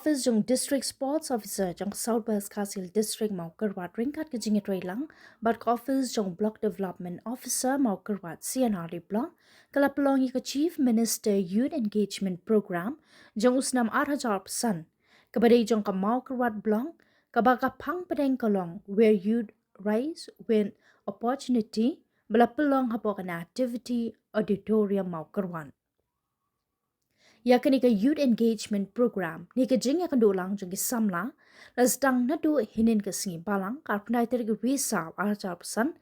office jong district sports officer jong Southwest Kasil district mau kerwat ringkat ke jingi trei lang, but office jong block development officer mau kerwat CNR block, kala pelongi ke chief minister youth engagement program jong usnam 8,000 kepada jong ke mau kerwat block, kabaka pang pedeng kolong where youth rise with opportunity bela pelong hapok an activity auditorium mau kerwan. Ya kini ke youth engagement program ni ke jing akan dolang jeng samla las dang nadu hinin ke singi balang karpnai ter ke wisa arja pesan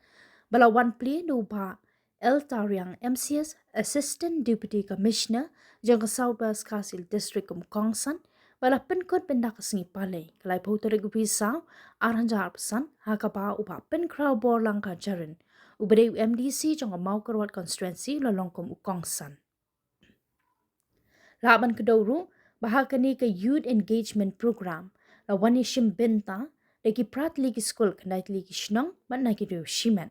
bala one play no ba El Tariang MCS Assistant Deputy Commissioner jeng ke Southwest Kasil District Kongsan bala penkot pendak ke singi palai kelai pau ter ke wisa arja pesan hakapa upa pen crowd bor lang ka jarin ubade MDC jeng mau kerwat constituency lolongkom ukongsan. Laban keduru bahakani ke youth engagement program la wanishim benta lagi prat lagi school kendai lagi shnang ban lagi do shiman.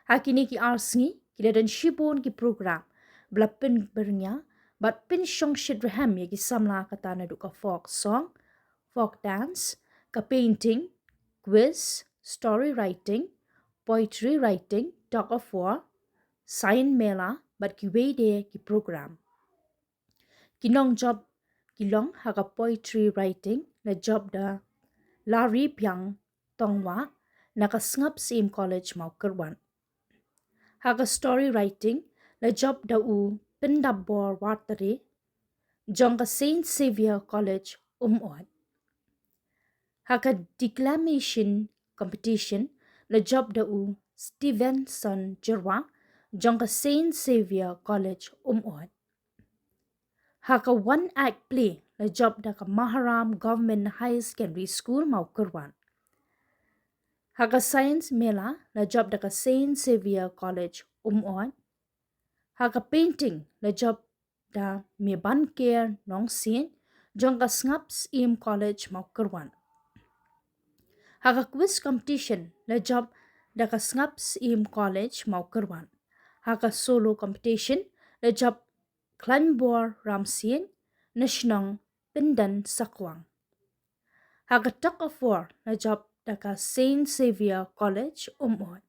Hakini ki arsengi kita dan shibon ki program belapin bernya bat pin shong shit raham ya ki samla kata na ka folk song, folk dance, ka painting, quiz, story writing, poetry writing, talk of war, sign mela bat ki wede ki program. Kinong job kilong haga poetry writing na job da lari piang tongwa nakasngap sim college mau kerwan. Haga story writing na job da u pindabor wateri jong ka Saint Xavier College umot. Haga declamation competition na job da u Stevenson Jerwa jong ka Saint Xavier College umot. Haka one act play la job da ka Maharam Government High Secondary School mau kerwan. Haka science mela la job da ka Saint Xavier College umon. Haka painting la job da me banker nong sin jong ka Snaps im College mau kerwan. Haka quiz competition la job da ka Snaps im College mau kerwan. Haka solo competition la job Klanbor Ramsien, National Pindan Sakwang. Haga Tuck of War na job daka Saint Xavier College umon.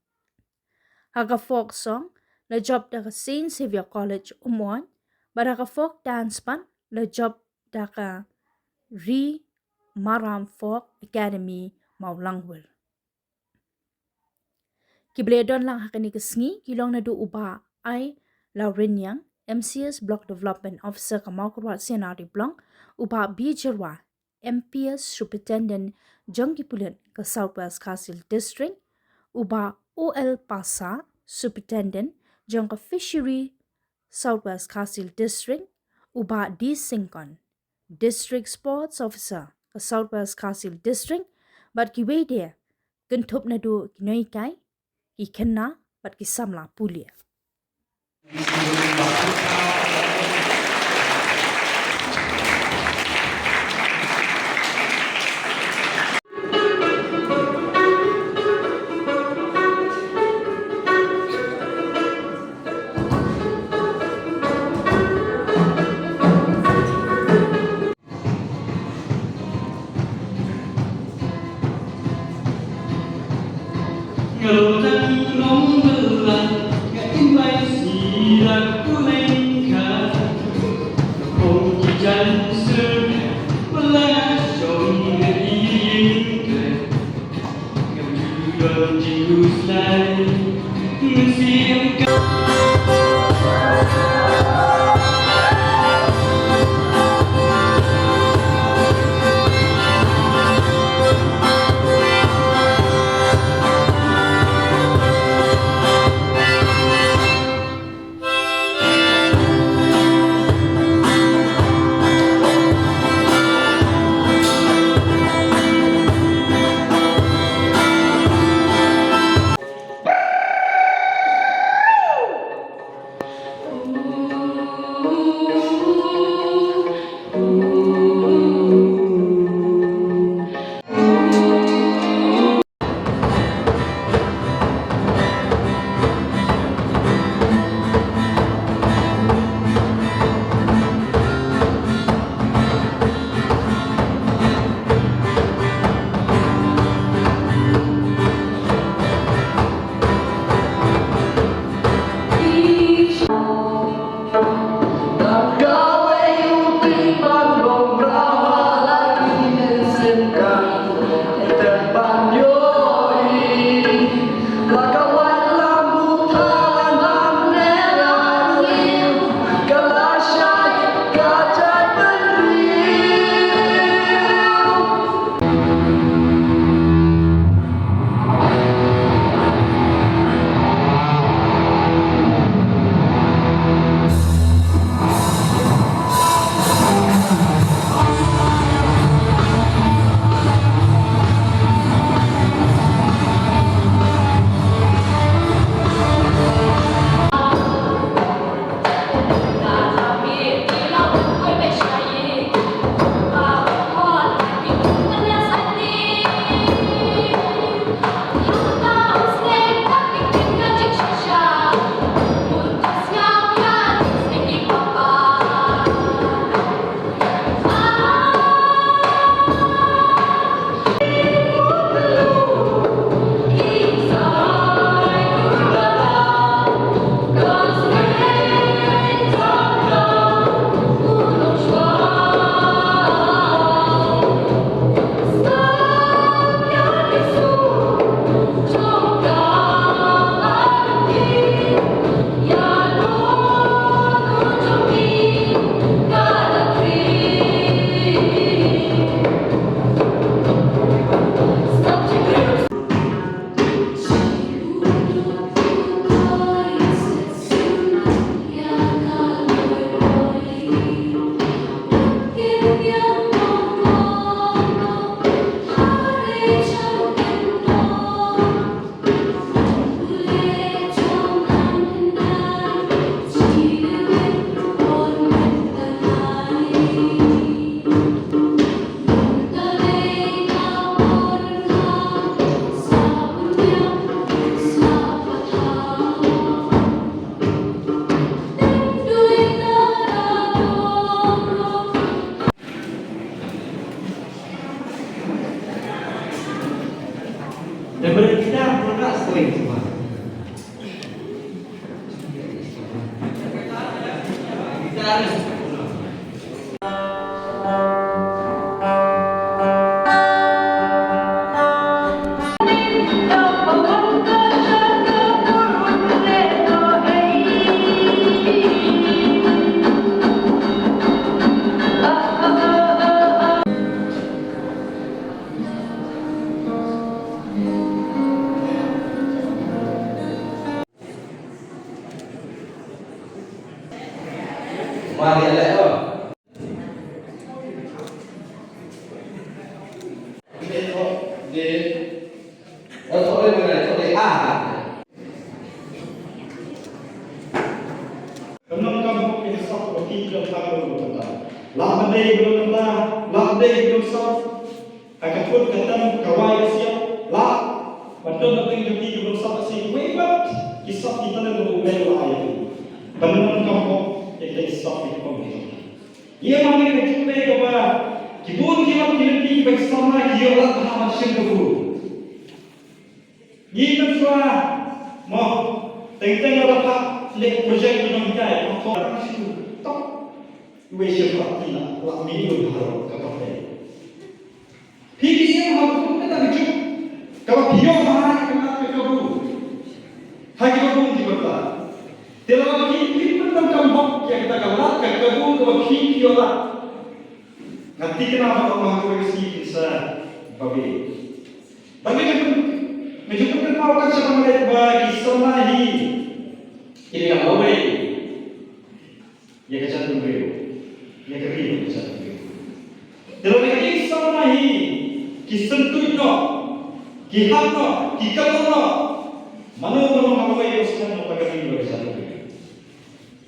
Haga folk song na job daka Saint Xavier College umon. Baraka folk dance pan na job daka Maram Folk Academy Maulangwil. Kibledon lang hakani kesngi kilong na do uba ay Laurinyang MCS Block Development Officer Kamau Kurwat Senari Blanc upa Bijerwa MPS Superintendent Jongki Pulen ke Southwest Kasil District upa OL Pasa Superintendent Jong ke Fishery Southwest Kasil District upa D Singkon District Sports Officer ke Southwest Kasil District bat ki wede gentup na do kinoikai ki kena bat ki samla pulia. Mari lại không? Thôi bên này thôi để pyndonkam ini satu bagi dalam belum kata. Lamdei belum kata, lamdei belum sah. Akan pun kata kawai siap lah. Betul nanti jadi belum sah si webat. Kisah kita nak berulang lagi. Pyndonkam itu kisah itu pun. Ia mana kita coba kibun kita kilati bersama dia orang tahan syurga. Ini semua mau tentang apa lek projek yang kita itu orang syurga tak wesir pasti lah minggu baru kapan. PDM harus kita bicu kalau bio mana kita kabu hagi kabu juga. Telah kita pyndonkam yang kita kalah kabu kalau bio lah. Nanti kenapa Allah berisi bisa bagi. Bagi menjadi mau kan sama mereka bagi semahi. Ini kan awal. Ya kecat beliau. Ya kiri kecat beliau. Dalam ini semahi kisentuh no, kihat no, kikal no. Manu awal usaha no pagi beliau kecat beliau.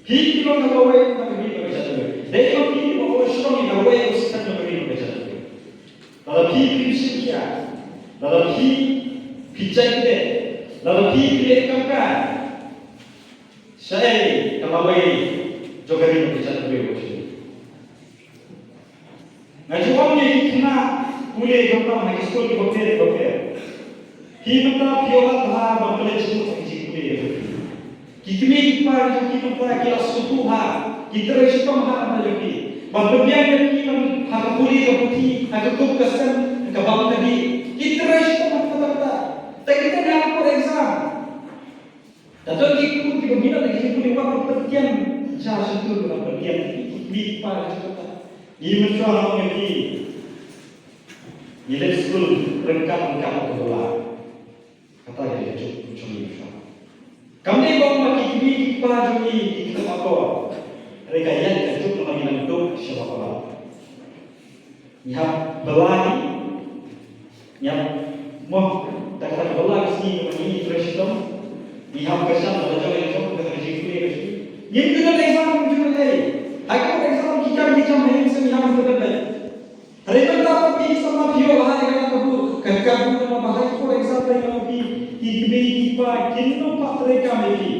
Hiti no awal pagi beliau kecat beliau. Dekho hiti no awal awal usaha no pagi beliau kecat beliau. Dalam hiti siapa? Dalam hiti pijak dia, dalam hiti kakak. Saya kalawai jogarin kecat beliau. Ngajuamnya kena boleh gambar nak sekolah di hotel. Kita piola dah bangkit semua sih boleh. Kita par kita kira sutuha, kita shitom apa lagi. Bahagian kita hak boleh keputi, hak kup kesan kebab tadi. Kita shitom apa. Tak kita nak for exam. Dato kita bina lagi kita buat perhatian cara sentuh dalam perhatian kita par kita. Ini mencoba lagi. Ini school rengkap kebelah. Kata dia cukup mencoba. Kami bawa maki kita jadi kita apa? Mereka yang cukup lagi nanti siapa lah. Yang belani, yang mau tak kata belah sini ini shitom. Yang kesan belajar yang kita jadi. Yang kita exam juga lagi. Aku exam kita main yang berbeda. Hari itu dapat di sama bio bahaya kan kabu nama bahaya for example yang di kiba kiba kino pak mereka lagi.